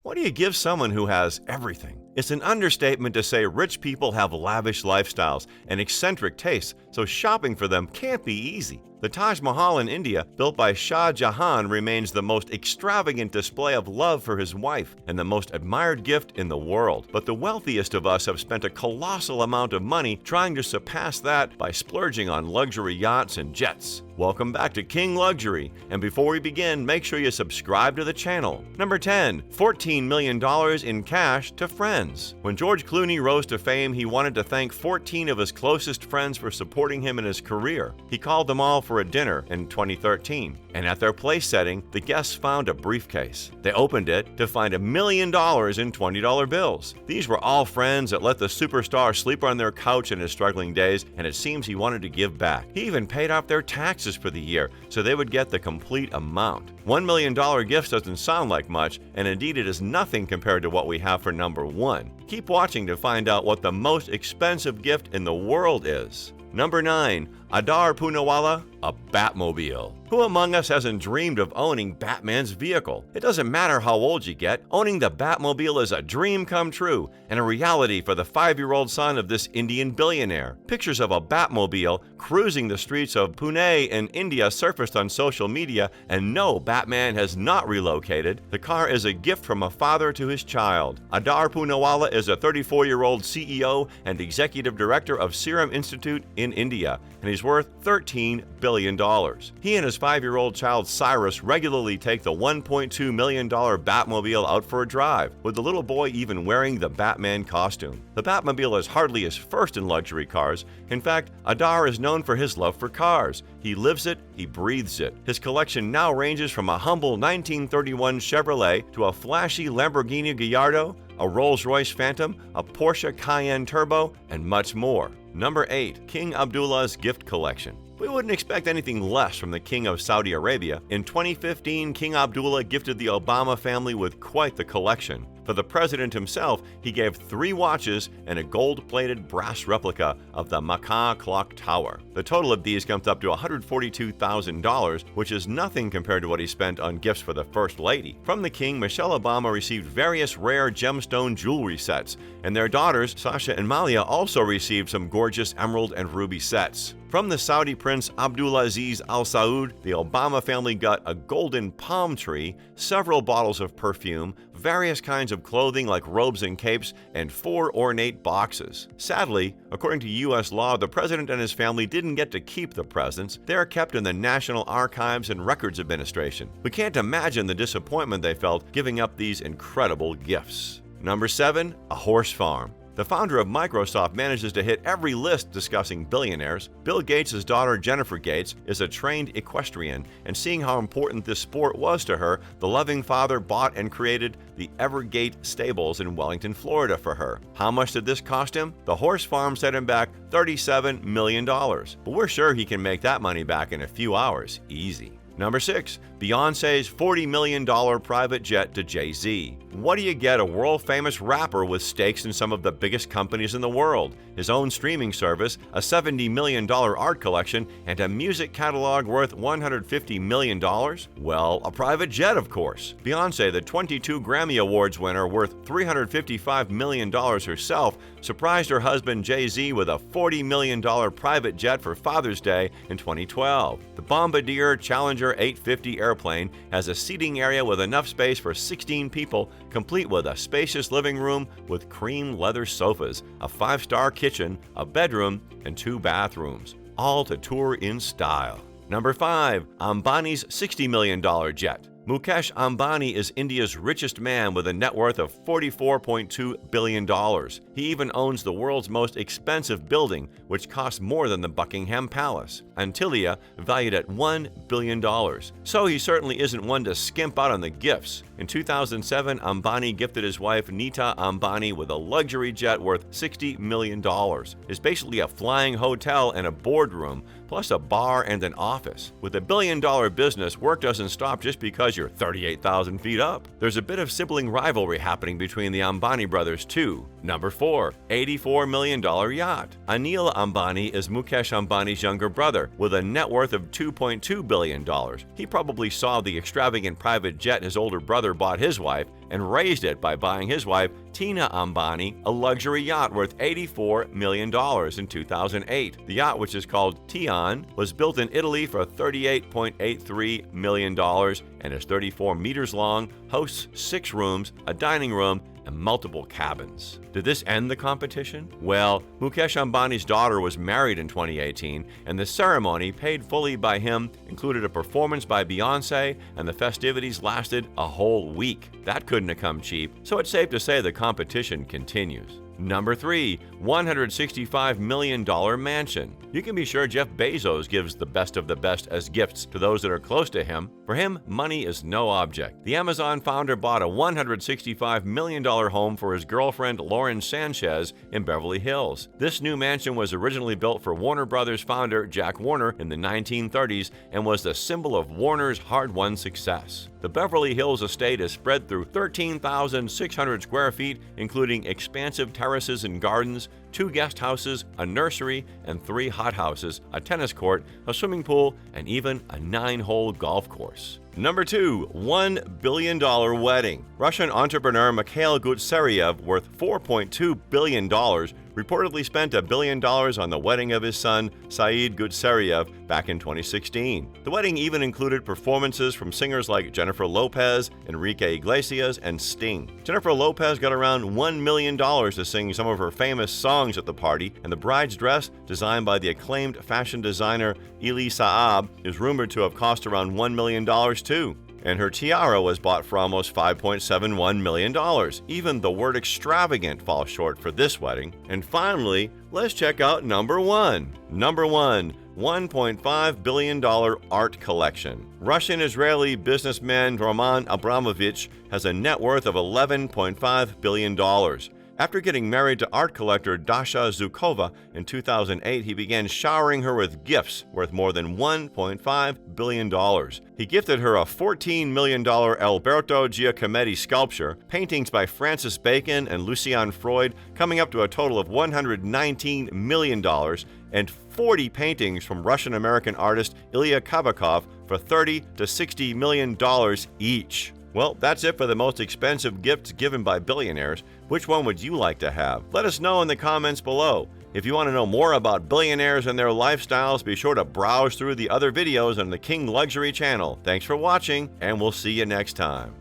What do you give someone who has everything? It's an understatement to say rich people have lavish lifestyles and eccentric tastes, so shopping for them can't be easy. The Taj Mahal in India, built by Shah Jahan, remains the most extravagant display of love for his wife and the most admired gift in the world. But the wealthiest of us have spent a colossal amount of money trying to surpass that by splurging on luxury yachts and jets. Welcome back to King Luxury, and before we begin, make sure you subscribe to the channel. Number 10. $14 million in cash to friends. When George Clooney rose to fame, he wanted to thank 14 of his closest friends for supporting him in his career. He called them all for a dinner in 2013, and at their place setting, the guests found a briefcase. They opened it to find $1 million in $20 bills. These were all friends that let the superstar sleep on their couch in his struggling days, and it seems he wanted to give back. He even paid off their taxes for the year so they would get the complete amount. $1 million gifts doesn't sound like much, and indeed it is nothing compared to what we have for number 1. Keep watching to find out what the most expensive gift in the world is. Number 9. Adar Poonawalla, a Batmobile. Who among us hasn't dreamed of owning Batman's vehicle? It doesn't matter how old you get, owning the Batmobile is a dream come true and a reality for the 5-year-old son of this Indian billionaire. Pictures of a Batmobile cruising the streets of Pune in India surfaced on social media, and no, Batman has not relocated. The car is a gift from a father to his child. Adar Poonawalla is a 34-year-old CEO and executive director of Serum Institute in India, and he's worth $13 billion. He and his 5-year-old child Cyrus regularly take the $1.2 million Batmobile out for a drive, with the little boy even wearing the Batman costume. The Batmobile is hardly his first in luxury cars. In fact, Adar is known for his love for cars. He lives it, he breathes it. His collection now ranges from a humble 1931 Chevrolet to a flashy Lamborghini Gallardo, a Rolls-Royce Phantom, a Porsche Cayenne Turbo, and much more. Number 8. King Abdullah's gift collection. We wouldn't expect anything less from the King of Saudi Arabia. In 2015, King Abdullah gifted the Obama family with quite the collection. For the president himself, he gave 3 watches and a gold-plated brass replica of the Makkah clock tower. The total of these comes up to $142,000, which is nothing compared to what he spent on gifts for the First Lady. From the king, Michelle Obama received various rare gemstone jewelry sets, and their daughters, Sasha and Malia, also received some gorgeous emerald and ruby sets. From the Saudi Prince Abdulaziz Al Saud, the Obama family got a golden palm tree, several bottles of perfume, various kinds of clothing like robes and capes, and 4 ornate boxes. Sadly, according to U.S. law, the president and his family didn't get to keep the presents. They are kept in the National Archives and Records Administration. We can't imagine the disappointment they felt giving up these incredible gifts. Number 7. A horse farm. The founder of Microsoft manages to hit every list discussing billionaires. Bill Gates' daughter Jennifer Gates is a trained equestrian, and seeing how important this sport was to her, the loving father bought and created the Evergate Stables in Wellington, Florida for her. How much did this cost him? The horse farm set him back $37 million, but we're sure he can make that money back in a few hours, easy. Number 6. Beyonce's $40 million private jet to Jay-Z. What do you get a world-famous rapper with stakes in some of the biggest companies in the world? His own streaming service, a $70 million art collection, and a music catalog worth $150 million? Well, a private jet, of course. Beyonce, the 22 Grammy Awards winner worth $355 million herself, surprised her husband Jay-Z with a $40 million private jet for Father's Day in 2012. The Bombardier Challenger 850 airplane has a seating area with enough space for 16 people, complete with a spacious living room with cream leather sofas, a 5-star kitchen, a bedroom, and 2 bathrooms, all to tour in style. Number 5. Ambani's $60 million jet. Mukesh Ambani is India's richest man with a net worth of $44.2 billion. He even owns the world's most expensive building, which costs more than the Buckingham Palace, Antilia, valued at $1 billion. So he certainly isn't one to skimp out on the gifts. In 2007, Ambani gifted his wife Nita Ambani with a luxury jet worth $60 million. It's basically a flying hotel and a boardroom, plus a bar and an office. With a billion-dollar business, work doesn't stop just because you're 38,000 feet up. There's a bit of sibling rivalry happening between the Ambani brothers, too. Number 4. $84 million yacht. Anil Ambani is Mukesh Ambani's younger brother, with a net worth of $2.2 billion. He probably saw the extravagant private jet his older brother bought his wife and raised it by buying his wife, Tina Ambani, a luxury yacht worth $84 million in 2008. The yacht, which is called Tian, was built in Italy for $38.83 million and is 34 meters long, hosts 6 rooms, a dining room, and multiple cabins. Did this end the competition? Well, Mukesh Ambani's daughter was married in 2018, and the ceremony, paid fully by him, included a performance by Beyoncé, and the festivities lasted a whole week. That couldn't have come cheap, so it's safe to say the competition continues. Number 3, $165 million mansion. You can be sure Jeff Bezos gives the best of the best as gifts to those that are close to him. For him, money is no object. The Amazon founder bought a $165 million home for his girlfriend Lauren Sanchez in Beverly Hills. This new mansion was originally built for Warner Brothers founder Jack Warner in the 1930s and was the symbol of Warner's hard-won success. The Beverly Hills estate is spread through 13,600 square feet, including expansive terraces and gardens, 2 guest houses, a nursery, and 3 hothouses, a tennis court, a swimming pool, and even a 9-hole golf course. Number 2, $1 billion wedding. Russian entrepreneur Mikhail Gutseriev, worth $4.2 billion, reportedly spent $1 billion on the wedding of his son, Saeed Gutseriev, back in 2016. The wedding even included performances from singers like Jennifer Lopez, Enrique Iglesias, and Sting. Jennifer Lopez got around $1 million to sing some of her famous songs at the party, and the bride's dress, designed by the acclaimed fashion designer Elie Saab, is rumored to have cost around $1 million too. And her tiara was bought for almost $5.71 million. Even the word extravagant falls short for this wedding. And finally, let's check out number 1. Number 1, $1.5 billion art collection. Russian-Israeli businessman Roman Abramovich has a net worth of $11.5 billion. After getting married to art collector Dasha Zhukova in 2008, he began showering her with gifts worth more than $1.5 billion. He gifted her a $14 million Alberto Giacometti sculpture, paintings by Francis Bacon and Lucian Freud coming up to a total of $119 million, and 40 paintings from Russian-American artist Ilya Kabakov for $30 to $60 million each. Well, that's it for the most expensive gifts given by billionaires. Which one would you like to have? Let us know in the comments below. If you want to know more about billionaires and their lifestyles, be sure to browse through the other videos on the King Luxury channel. Thanks for watching, and we'll see you next time.